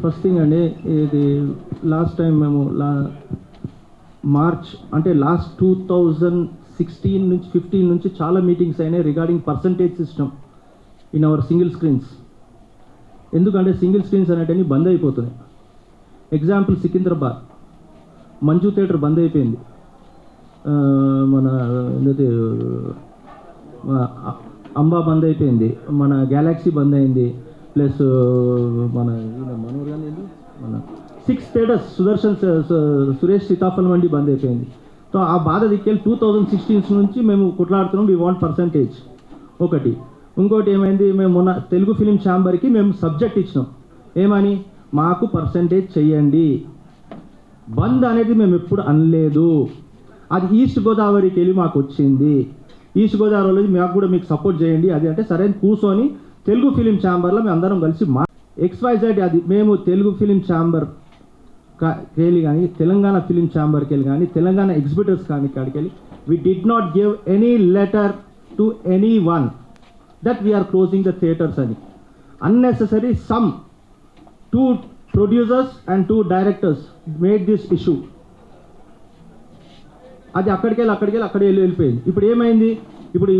First thing అండి, ఇది last time మేము మార్చ్ అంటే లాస్ట్ 2016 నుంచి 15 నుంచి చాలా మీటింగ్స్ అయినాయి regarding percentage system in our single screens. ఎందుకంటే సింగిల్ స్క్రీన్స్ అనేటివి బంద్ అయిపోతున్నాయి. ఎగ్జాంపుల్ సికింద్రాబాద్ మంజు థియేటర్ బంద్ అయిపోయింది, మన ఏంటంటే అంబా బంద్ అయిపోయింది, మన గ్యాలక్సీ బంద్ అయింది, ప్లస్ మన మన 6 థియేటర్స్ సురేష్ సీతాఫల్ మండి బంద్ అయిపోయింది. సో ఆ బాధ దిక్కెళ్ళి 2016 నుంచి మేము కొట్లాడుతున్నాం. వీ వాంట్ పర్సంటేజ్ ఒకటి. ఇంకోటి ఏమైంది, మేము మొన్న తెలుగు ఫిలిం ఛాంబర్కి మేము సబ్జెక్ట్ ఇచ్చినాం, ఏమని, మాకు పర్సంటేజ్ చెయ్యండి. బంద్ అనేది మేము ఎప్పుడు అనలేదు. అది ఈస్ట్ గోదావరికి వెళ్ళి మాకు వచ్చింది. ఈస్ట్ గోదావరిలో మాకు కూడా మీకు సపోర్ట్ చేయండి అది అంటే సరే కూర్చొని తెలుగు ఫిలిం ఛాంబర్లో మేము అందరం కలిసి XYZ అది మేము తెలుగు ఫిలిం ఛాంబర్ వెళ్ళి కానీ తెలంగాణ ఫిలిం ఛాంబర్కి వెళ్ళి కానీ తెలంగాణ ఎగ్జిబిటర్స్ కానీ కాడికి వెళ్ళి we did not give any letter to anyone that we are closing the theatres అని. Unnecessary some 2 producers and 2 directors made this issue. అది అక్కడికి వెళ్ళిపోయింది. ఇప్పుడు ఏమైంది, ఇప్పుడు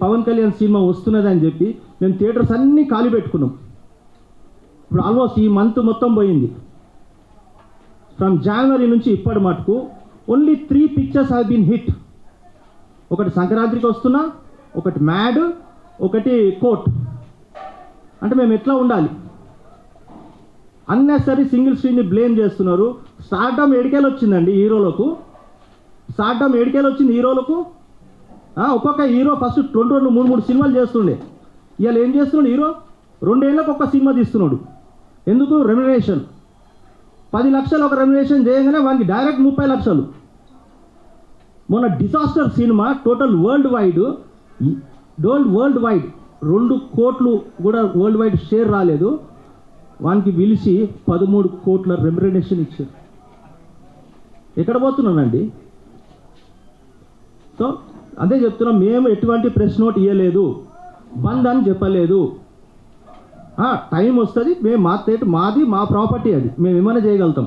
పవన్ కళ్యాణ్ సినిమా వస్తున్నది అని చెప్పి మేము థియేటర్స్ అన్నీ ఖాళీ పెట్టుకున్నాం. ఇప్పుడు ఆల్మోస్ట్ ఈ మంత్ మొత్తం పోయింది. ఫ్రమ్ జనవరి నుంచి ఇప్పటి మటుకు only 3 pictures have been hit. ఒకటి సంక్రాంతికి వస్తున్నా, ఒకటి మ్యాడ్, ఒకటి కోర్ట్. అంటే మేము ఎట్లా ఉండాలి? అన్నెసరీ సింగిల్ స్క్రీన్ని బ్లేమ్ చేస్తున్నారు. స్టార్డమ్ ఏడికేలు వచ్చిందండి హీరోలకు, స్టార్డమ్ ఏడికేలు వచ్చింది హీరోలకు. ఒక్కొక్క హీరో ఫస్ట్ 2 3 సినిమాలు చేస్తుండే. ఇవాళ ఏం చేస్తున్నాడు హీరో? 2 ఏళ్ళకు ఒక్క సినిమా తీస్తున్నాడు. ఎందుకు? రెమ్యునరేషన్. 10 లక్షలు ఒక రెమ్యునరేషన్ చేయగానే వానికి డైరెక్ట్ 30 లక్షలు. మొన్న disaster cinema total world wide 2 కోట్లు కూడా వరల్డ్ వైడ్ షేర్ రాలేదు. వానికి పిలిచి 13 కోట్ల రెమ్యునరేషన్ ఇచ్చారు. ఎక్కడ పోతున్నానండి? సో అదే చెప్తున్నాం, మేము ఎటువంటి ప్రెస్ నోట్ ఇవ్వలేదు, బంద్ అని చెప్పలేదు. టైం వస్తుంది, మేము మా థియేటర్ మాది, మా ప్రాపర్టీ, అది మేము ఏమైనా చేయగలుగుతాం.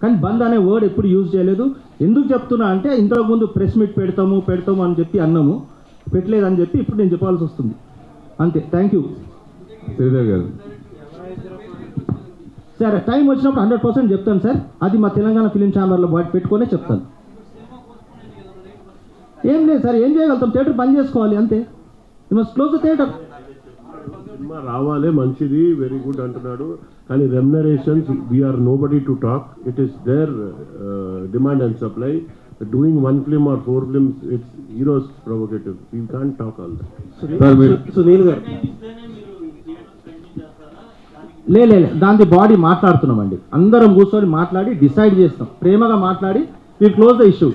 కానీ బంద్ అనే వర్డ్ ఎప్పుడు యూజ్ చేయలేదు. ఎందుకు చెప్తున్నా అంటే ఇంతకుముందు ప్రెస్ మీట్ పెడతాము అని చెప్పి అన్నాము, పెట్టలేదని చెప్పి ఇప్పుడు నేను చెప్పాల్సి వస్తుంది. అంతే. Thank you. శ్రీదేవి గారు సరే, టైం వచ్చినప్పుడు 100% చెప్తాను సార్. అది మా తెలంగాణ ఫిలిం ఛాంబర్లో పెట్టుకునే చెప్తాను. ఏం లేదు సార్, ఏం చేయగలుగుతాం? థియేటర్ బంద్ చేసుకోవాలి అంతే. You must close the theatre. సినిమా రావాలి, మంచిది, వెరీ గుడ్ అంటున్నాడు. కానీ remunerations we are nobody to talk. It is their demand and supply. Doing 1 film or 4 films, it's heroes provocative. We can't talk all that. Sunil garu దాని body మాట్లాడుతున్నామండి. అందరం కూర్చొని మాట్లాడి డిసైడ్ చేస్తాం, ప్రేమగా మాట్లాడి వీ క్లోజ్ ద ఇష్యూ.